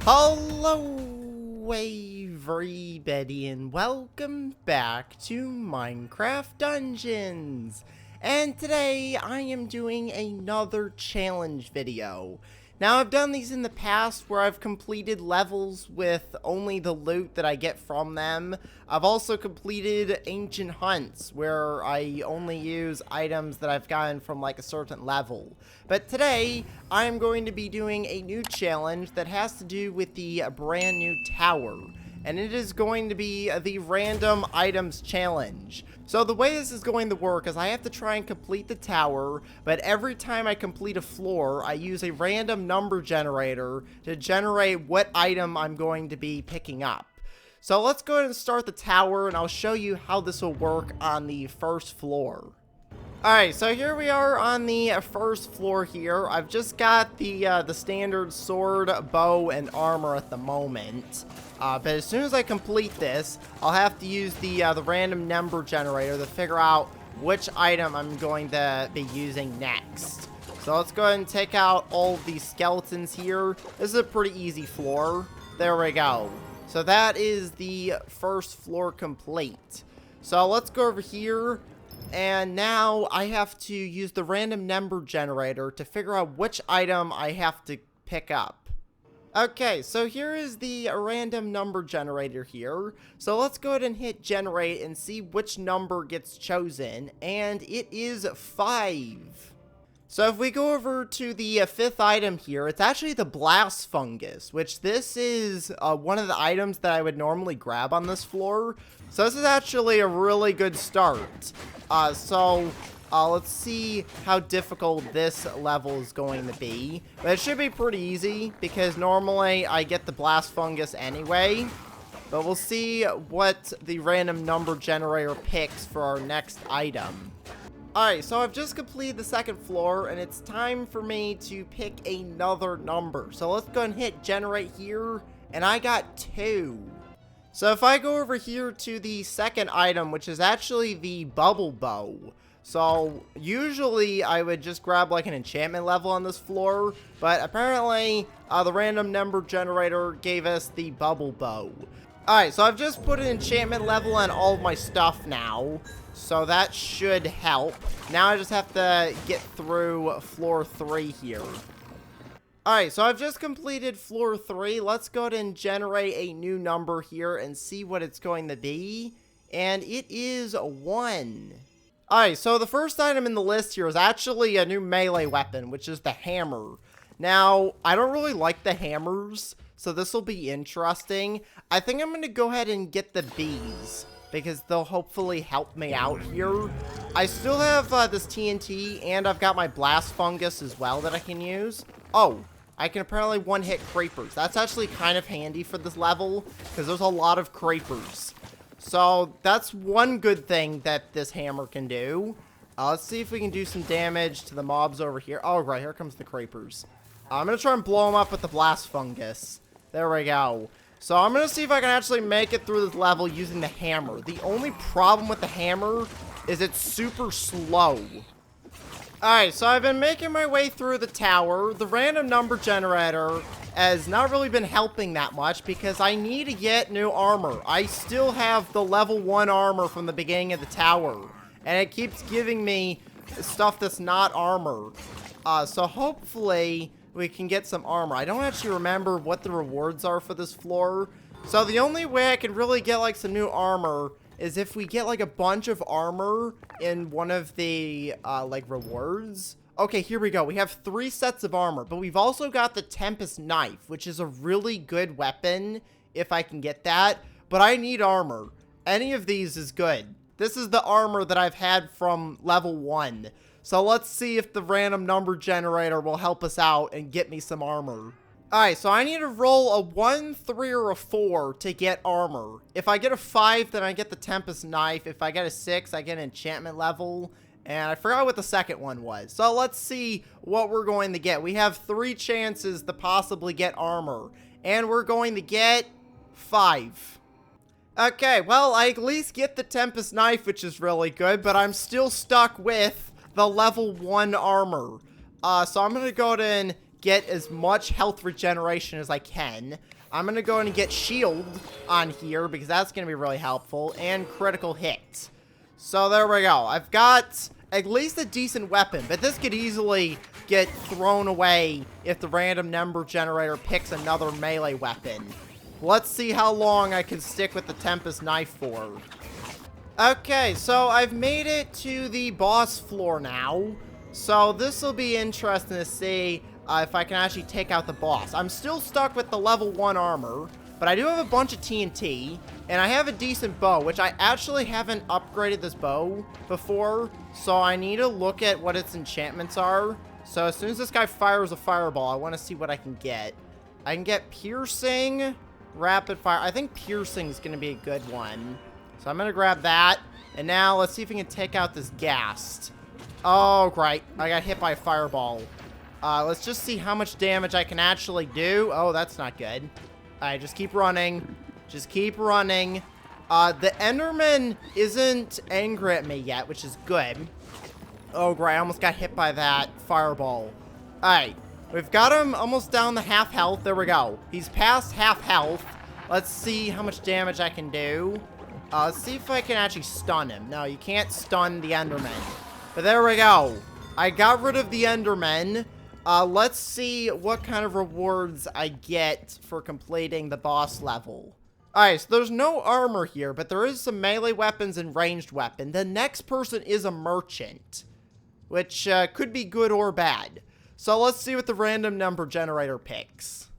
Hello everybody and welcome back to Minecraft Dungeons. And today I am doing another challenge video. Now I've done these in the past where I've completed levels with only the loot that I get from them. I've also completed ancient hunts where I only use items that I've gotten from like a certain level. But today I'm going to be doing a new challenge that has to do with the brand new tower. And it is going to be the random items challenge. So the way this is going to work is I have to try and complete the tower, but every time I complete a floor, I use a random number generator to generate what item I'm going to be picking up. So let's go ahead and start the tower, and I'll show you how this will work on the first floor. Alright, so here we are on the first floor here. I've just got the standard sword, bow, and armor at the moment. But as soon as I complete this, I'll have to use the random number generator to figure out which item I'm going to be using next. So let's go ahead and take out all of these skeletons here. This is a pretty easy floor. There we go. So that is the first floor complete. So let's go over here. And now I have to use the random number generator to figure out which item I have to pick up. Okay, so here is the random number generator here. So let's go ahead and hit generate and see which number gets chosen. And it is 5. So if we go over to the 5th item here, it's actually the blast fungus, which this is one of the items that I would normally grab on this floor. So this is actually a really good start. Let's see how difficult this level is going to be. But it should be pretty easy because normally I get the blast fungus anyway. But we'll see what the random number generator picks for our next item. Alright, so I've just completed the second floor, and it's time for me to pick another number. So let's go and hit generate here, and I got 2. So if I go over here to the second item, which is actually the bubble bow. So usually I would just grab like an enchantment level on this floor, but apparently the random number generator gave us the bubble bow. Alright, so I've just put an enchantment level on all of my stuff now. So that should help. Now I just have to get through floor 3 here. Alright, so I've just completed floor 3. Let's go ahead and generate a new number here and see what it's going to be. And it is 1. Alright, so the first item in the list here is actually a new melee weapon, which is the hammer. Now, I don't really like the hammers, so this will be interesting. I think I'm going to go ahead and get the bees, because they'll hopefully help me out here. I still have this TNT, and I've got my blast fungus as well that I can use. Oh, I can apparently one-hit creepers. That's actually kind of handy for this level, because there's a lot of creepers. So that's one good thing that this hammer can do. Let's see if we can do some damage to the mobs over here. Oh, right, here comes the creepers. I'm going to try and blow them up with the blast fungus. There we go. So I'm going to see if I can actually make it through this level using the hammer. The only problem with the hammer is it's super slow. Alright, so I've been making my way through the tower. The random number generator has not really been helping that much because I need to get new armor. I still have the level 1 armor from the beginning of the tower, and it keeps giving me stuff that's not armor. So hopefully we can get some armor. I don't actually remember what the rewards are for this floor. So the only way I can really get like some new armor is if we get like a bunch of armor in one of the like rewards. Okay, here we go. We have 3 sets of armor, but we've also got the Tempest Knife, which is a really good weapon if I can get that. But I need armor. Any of these is good. This is the armor that I've had from level 1. So let's see if the random number generator will help us out and get me some armor. Alright, so I need to roll a 1, 3, or a 4 to get armor. If I get a 5, then I get the Tempest Knife. If I get a 6, I get an enchantment level. And I forgot what the second one was. So let's see what we're going to get. We have 3 chances to possibly get armor. And we're going to get 5. Okay, well, I at least get the Tempest Knife, which is really good. But I'm still stuck with the level 1 armor. So I'm going to go ahead and get as much health regeneration as I can. I'm going to go in and get shield on here because that's going to be really helpful. And critical hit. So there we go. I've got at least a decent weapon, but this could easily get thrown away if the random number generator picks another melee weapon. Let's see how long I can stick with the Tempest knife for. Okay, so I've made it to the boss floor now. So this will be interesting to see if I can actually take out the boss. I'm still stuck with the level 1 armor, but I do have a bunch of TNT, and I have a decent bow, which I actually haven't upgraded this bow before, so I need to look at what its enchantments are. So as soon as this guy fires a fireball, I want to see what I can get. I can get piercing, rapid fire. I think piercing is going to be a good one. So I'm going to grab that. And now let's see if we can take out this ghast. Oh, great. I got hit by a fireball. Let's just see how much damage I can actually do. Oh, that's not good. All right, just keep running. Just keep running. The Enderman isn't angry at me yet, which is good. Oh, great. I almost got hit by that fireball. All right. We've got him almost down to half health. There we go. He's past half health. Let's see how much damage I can do. Let's see if I can actually stun him. No, you can't stun the Enderman. But there we go. I got rid of the Enderman. Let's see what kind of rewards I get for completing the boss level. Alright, so there's no armor here, but there is some melee weapons and ranged weapon. The next person is a merchant, which could be good or bad. So let's see what the random number generator picks.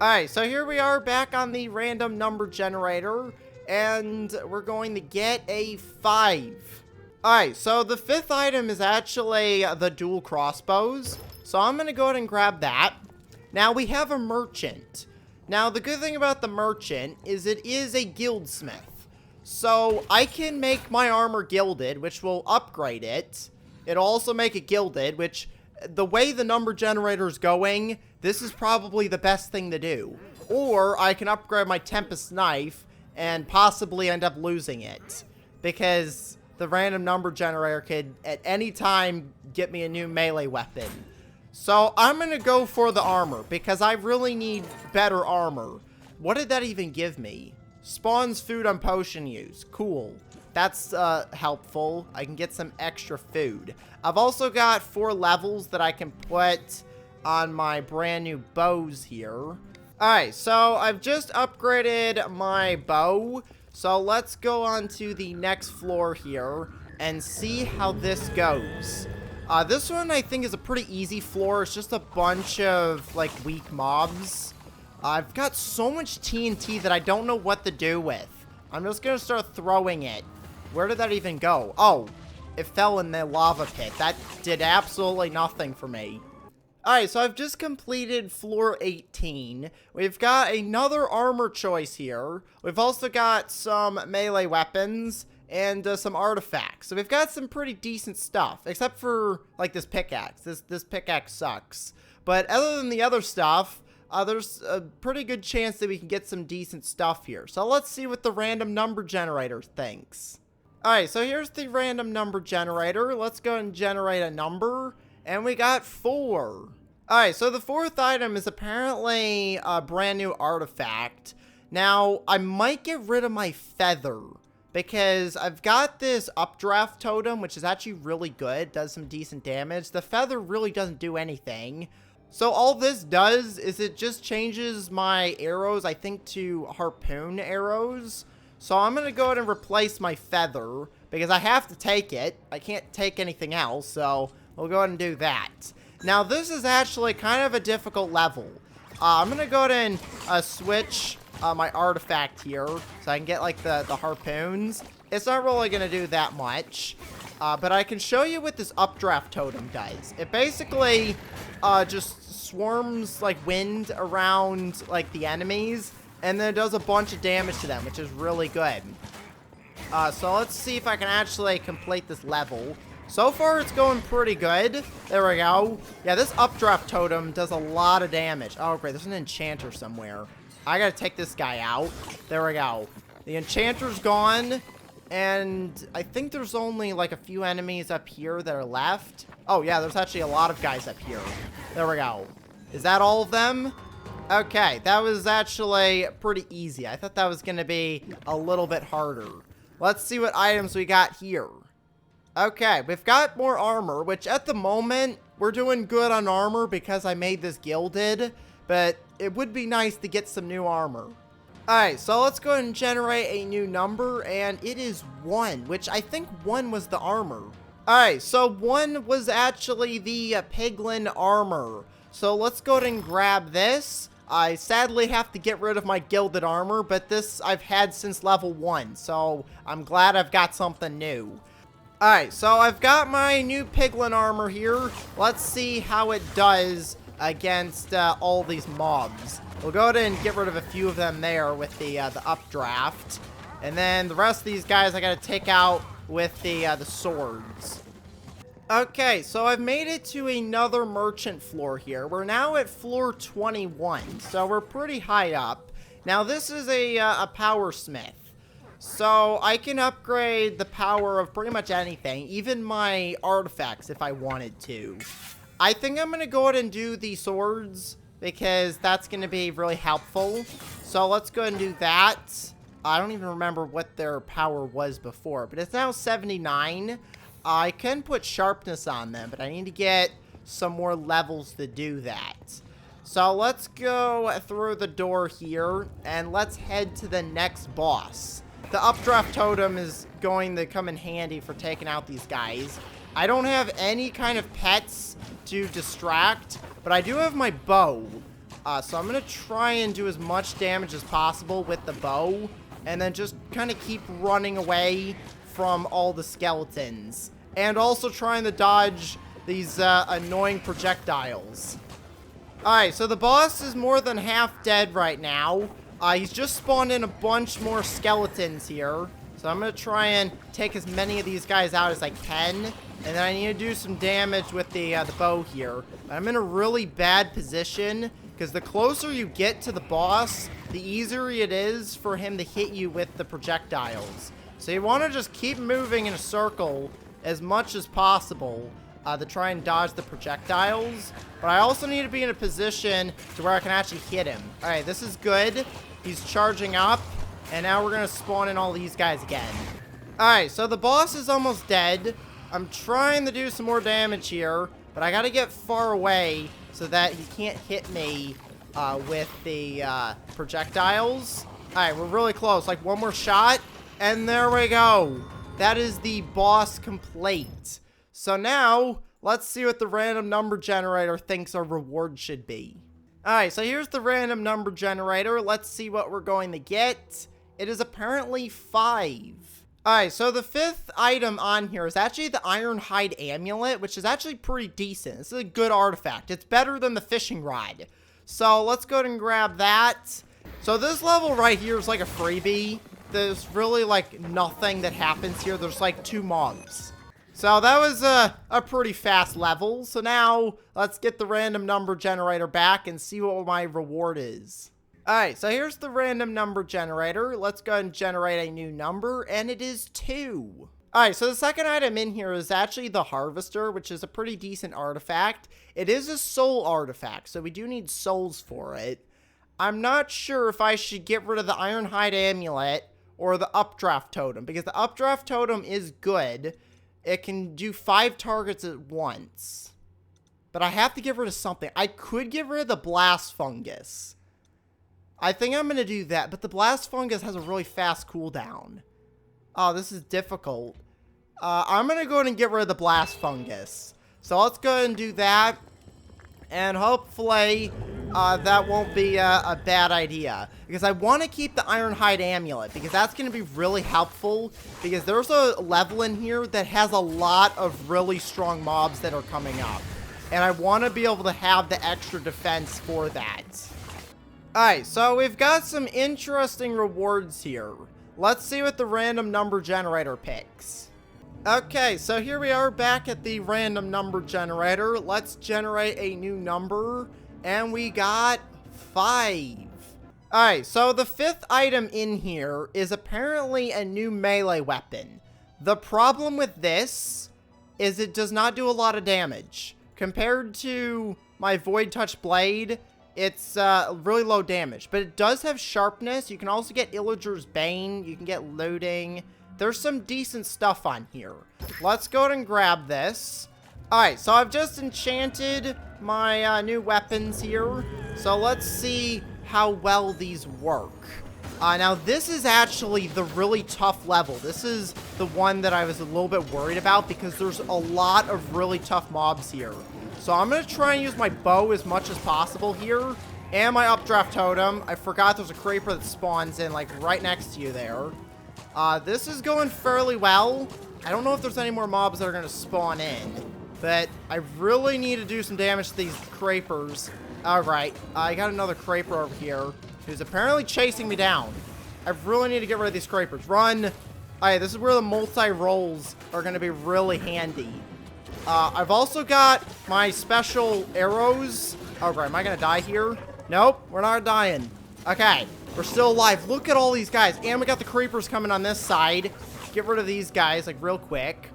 Alright, so here we are back on the random number generator, and we're going to get a 5. Alright, so the 5th item is actually the dual crossbows. So I'm going to go ahead and grab that. Now we have a merchant. Now the good thing about the merchant is it is a guildsmith. So I can make my armor gilded, which will upgrade it. It'll also make it gilded, which the way the number generator is going, this is probably the best thing to do. Or I can upgrade my Tempest knife and possibly end up losing it. Because the random number generator could at any time get me a new melee weapon. So I'm going to go for the armor because I really need better armor. What did that even give me? Spawns food on potion use. Cool. That's helpful. I can get some extra food. I've also got 4 levels that I can put on my brand new bows here. Alright, so I've just upgraded my bow. So let's go on to the next floor here and see how this goes. This one I think is a pretty easy floor. It's just a bunch of like weak mobs. I've got so much TNT that I don't know what to do with. I'm just gonna start throwing it. Where did that even go? Oh, it fell in the lava pit. That did absolutely nothing for me. Alright, so I've just completed floor 18. We've got another armor choice here. We've also got some melee weapons and some artifacts. So we've got some pretty decent stuff, except for like this pickaxe. This pickaxe sucks. But other than the other stuff, there's a pretty good chance that we can get some decent stuff here. So let's see what the random number generator thinks. Alright, so here's the random number generator. Let's go and generate a number. And we got 4. Alright, so the 4th item is apparently a brand new artifact. Now, I might get rid of my feather, because I've got this updraft totem, which is actually really good, does some decent damage. The feather really doesn't do anything. So all this does is it just changes my arrows, I think, to harpoon arrows. So I'm going to go ahead and replace my feather, because I have to take it. I can't take anything else, so we'll go ahead and do that. Now, this is actually kind of a difficult level. I'm going to go ahead and switch my artifact here, so I can get, like, the harpoons. It's not really going to do that much, but I can show you what this updraft totem does. It basically just swarms, like, wind around, like, the enemies, and then it does a bunch of damage to them, which is really good. So let's see if I can actually complete this level. So far, it's going pretty good. There we go. Yeah, this updraft totem does a lot of damage. Oh, great. There's an enchanter somewhere. I gotta take this guy out. There we go. The enchanter's gone. And I think there's only, like, a few enemies up here that are left. Oh, yeah, there's actually a lot of guys up here. There we go. Is that all of them? Okay, that was actually pretty easy. I thought that was going to be a little bit harder. Let's see what items we got here. Okay, we've got more armor, which at the moment, we're doing good on armor because I made this gilded, but it would be nice to get some new armor. Alright, so let's go ahead and generate a new number, and it is 1, which I think 1 was the armor. Alright, so 1 was actually the piglin armor. So let's go ahead and grab this. I sadly have to get rid of my gilded armor, but this I've had since level 1, so I'm glad I've got something new. Alright, so I've got my new piglin armor here. Let's see how it does against all these mobs. We'll go ahead and get rid of a few of them there with the updraft. And then the rest of these guys I gotta take out with the swords. Okay, so I've made it to another merchant floor here. We're now at floor 21, so we're pretty high up. Now this is a power smith. So I can upgrade the power of pretty much anything, even my artifacts if I wanted to. I think I'm going to go ahead and do the swords because that's going to be really helpful. So let's go ahead and do that. I don't even remember what their power was before, but it's now 79. I can put sharpness on them, but I need to get some more levels to do that. So let's go through the door here and let's head to the next boss. The updraft totem is going to come in handy for taking out these guys. I don't have any kind of pets to distract, but I do have my bow. So I'm going to try and do as much damage as possible with the bow, and then just kind of keep running away from all the skeletons. And also trying to dodge these annoying projectiles. Alright, so the boss is more than half dead right now. He's just spawned in a bunch more skeletons here. So I'm going to try and take as many of these guys out as I can. And then I need to do some damage with the bow here. I'm in a really bad position because the closer you get to the boss, the easier it is for him to hit you with the projectiles. So you want to just keep moving in a circle as much as possible to try and dodge the projectiles. But I also need to be in a position to where I can actually hit him. Alright, this is good. He's charging up, and now we're going to spawn in all these guys again. Alright, so the boss is almost dead. I'm trying to do some more damage here, but I got to get far away so that he can't hit me with the projectiles. Alright, we're really close. Like, one more shot, and there we go. That is the boss complete. So now, let's see what the random number generator thinks our reward should be. Alright, so here's the random number generator. Let's see what we're going to get. It is apparently 5. Alright, so the 5th item on here is actually the Ironhide Amulet, which is actually pretty decent. This is a good artifact. It's better than the fishing rod. So let's go ahead and grab that. So this level right here is like a freebie. There's really like nothing that happens here. There's like 2 mobs. So that was a pretty fast level. So now let's get the random number generator back and see what my reward is. Alright, so here's the random number generator. Let's go ahead and generate a new number, and it is 2. Alright, so the second item in here is actually the Harvester, which is a pretty decent artifact. It is a soul artifact, so we do need souls for it. I'm not sure if I should get rid of the Ironhide Amulet or the Updraft Totem, because the Updraft Totem is good. It can do 5 targets at once. But I have to get rid of something. I could get rid of the Blast Fungus. I think I'm going to do that, but the Blast Fungus has a really fast cooldown. Oh, this is difficult. I'm going to go ahead and get rid of the Blast Fungus. So let's go ahead and do that. And hopefully that won't be a bad idea. Because I want to keep the Ironhide Amulet, because that's going to be really helpful. Because there's a level in here that has a lot of really strong mobs that are coming up. And I want to be able to have the extra defense for that. Alright, so we've got some interesting rewards here. Let's see what the random number generator picks. Okay, so here we are back at the random number generator. Let's generate a new number. And we got 5. Alright, so the 5th item in here is apparently a new melee weapon. The problem with this is it does not do a lot of damage. Compared to my Void Touch Blade, it's really low damage. But it does have sharpness. You can also get Illager's Bane. You can get looting. There's some decent stuff on here. Let's go ahead and grab this. Alright, so I've just enchanted my new weapons here. So let's see how well these work. Now, this is actually the really tough level. This is the one that I was a little bit worried about because there's a lot of really tough mobs here. So I'm going to try and use my bow as much as possible here. And my updraft totem. I forgot there's a creeper that spawns in, like, right next to you there. This is going fairly well. I don't know if there's any more mobs that are going to spawn in. But I really need to do some damage to these creepers. Alright, I got another creeper over here who's apparently chasing me down. I really need to get rid of these creepers. Run! Alright, this is where the multi-rolls are going to be really handy. I've also got my special arrows. Alright, am I going to die here? Nope, we're not dying. Okay, we're still alive. Look at all these guys. And we got the creepers coming on this side. Get rid of these guys, like, real quick.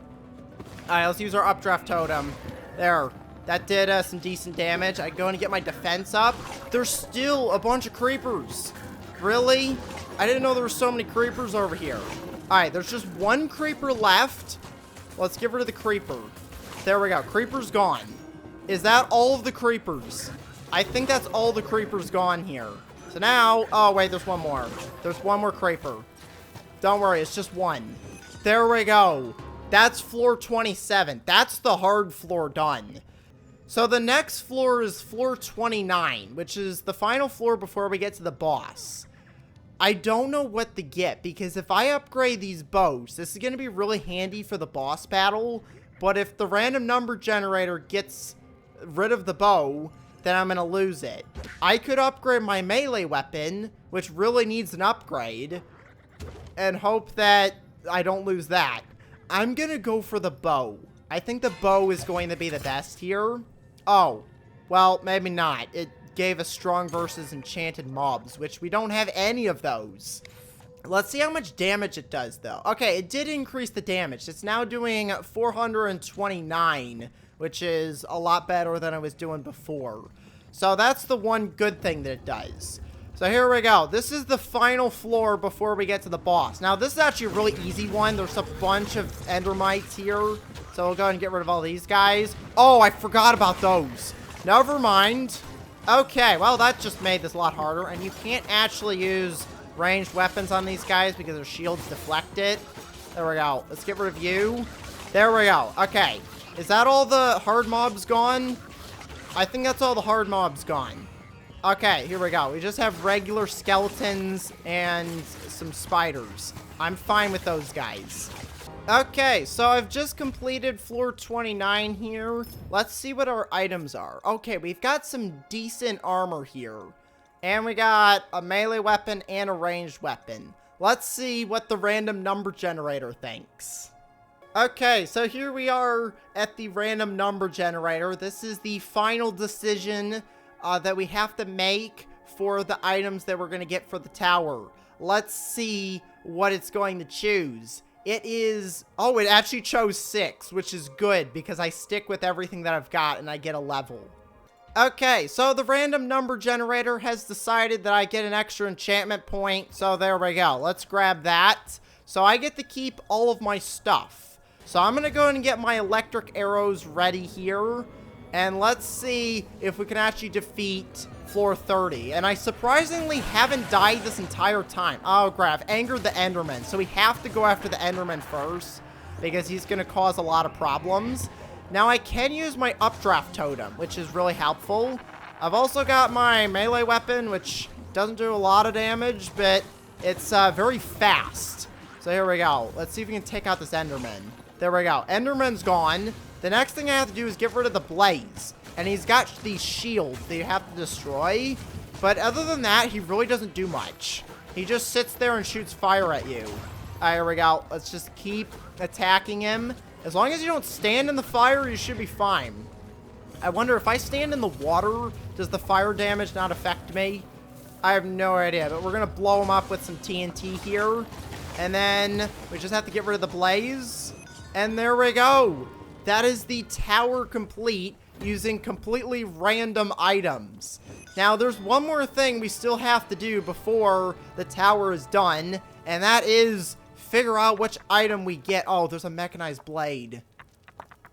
Alright, let's use our updraft totem. There. That did some decent damage. I go and get my defense up. There's still a bunch of creepers. Really? I didn't know there were so many creepers over here. Alright, there's just one creeper left. Let's get rid of the creeper. There we go. Creeper's gone. Is that all of the creepers? I think that's all the creepers gone here. So now... Oh, wait, there's one more. There's one more creeper. Don't worry, it's just one. There we go. That's floor 27. That's the hard floor done. So the next floor is floor 29, which is the final floor before we get to the boss. I don't know what to get, because if I upgrade these bows, this is going to be really handy for the boss battle, but if the random number generator gets rid of the bow, then I'm going to lose it. I could upgrade my melee weapon, which really needs an upgrade, and hope that I don't lose that. I'm going to go for the bow. I think the bow is going to be the best here. Oh, well, maybe not. It gave us strong versus enchanted mobs, which we don't have any of those. Let's see how much damage it does, though. Okay, it did increase the damage. It's now doing 429, which is a lot better than I was doing before. So that's the one good thing that it does. So here we go. This is the final floor before we get to the boss. Now, this is actually a really easy one. There's a bunch of endermites here. So we'll go ahead and get rid of all these guys. Oh, I forgot about those. Never mind. Okay, well, that just made this a lot harder. And you can't actually use ranged weapons on these guys because their shields deflect it. There we go. Let's get rid of you. There we go. Okay. Is that all the hard mobs gone? I think that's all the hard mobs gone. Okay, here we go. We just have regular skeletons and some spiders. I'm fine with those guys. Okay, so I've just completed floor 29 here. Let's see what our items are. Okay, we've got some decent armor here. And we got a melee weapon and a ranged weapon. Let's see what the random number generator thinks. Okay, so here we are at the random number generator. This is the final decision that we have to make for the items that we're going to get for the tower. Let's see what it's going to choose. It is... Oh, it actually chose 6, which is good because I stick with everything that I've got and I get a level. Okay, so the random number generator has decided that I get an extra enchantment point. So there we go. Let's grab that. So I get to keep all of my stuff. So I'm going to go ahead and get my electric arrows ready here. And let's see if we can actually defeat floor 30. And I surprisingly haven't died this entire time. Oh, crap. Angered the Enderman. So we have to go after the Enderman first because he's going to cause a lot of problems. Now, I can use my updraft totem, which is really helpful. I've also got my melee weapon, which doesn't do a lot of damage, but it's very fast. So here we go. Let's see if we can take out this Enderman. There we go. Enderman's gone. The next thing I have to do is get rid of the blaze. And he's got these shields that you have to destroy. But other than that, he really doesn't do much. He just sits there and shoots fire at you. Alright, here we go. Let's just keep attacking him. As long as you don't stand in the fire, you should be fine. I wonder if I stand in the water, does the fire damage not affect me? I have no idea, but we're going to blow him up with some TNT here. And then we just have to get rid of the blaze. And there we go. That is the tower complete. using completely random items. Now, there's one more thing we still have to do before the tower is done, and that is figure out which item we get. Oh, there's a mechanized blade.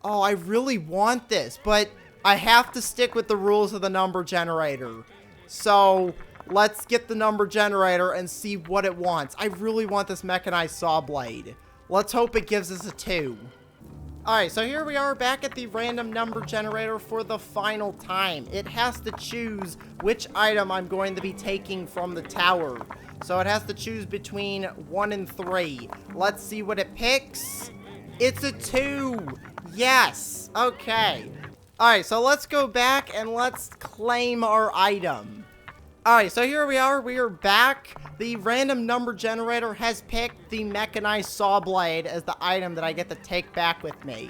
Oh, I really want this, but I have to stick with the rules of the number generator. So, let's get the number generator and see what it wants. I really want this mechanized saw blade. Let's hope it gives us a 2. Alright, so here we are back at the random number generator for the final time. It has to choose which item I'm going to be taking from the tower. So it has to choose between 1 and 3. Let's see what it picks. It's a 2! Yes! Okay. Alright, so let's go back and let's claim our item. Alright, so here we are back. The random number generator has picked the mechanized saw blade as the item that I get to take back with me,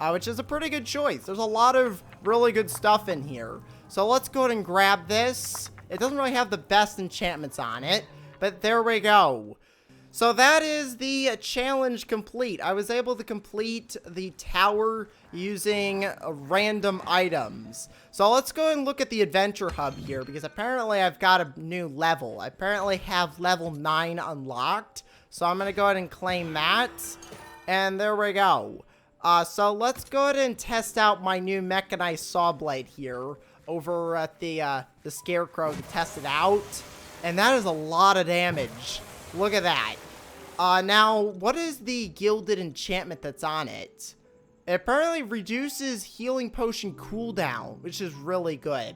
which is a pretty good choice. There's a lot of really good stuff in here. So let's go ahead and grab this. It doesn't really have the best enchantments on it, but there we go. So that is the challenge complete. I was able to complete the tower using random items. So let's go and look at the adventure hub here, because apparently I've got a new level. I apparently have level 9 unlocked. So I'm going to go ahead and claim that. And there we go. So let's go ahead and test out my new mechanized saw blade here over at the Scarecrow to test it out. And that is a lot of damage. Look at that. Now, what is the gilded enchantment that's on it? It apparently reduces healing potion cooldown, which is really good.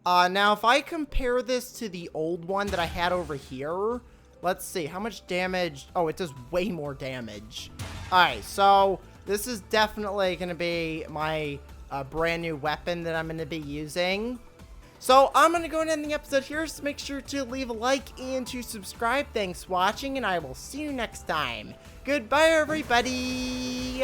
Now, if I compare this to the old one that I had over here, let's see, how much damage? Oh, it does way more damage. Alright, so this is definitely going to be my brand new weapon that I'm going to be using. So I'm going to go and end the episode here, so make sure to leave a like and to subscribe. Thanks for watching, and I will see you next time. Goodbye, everybody!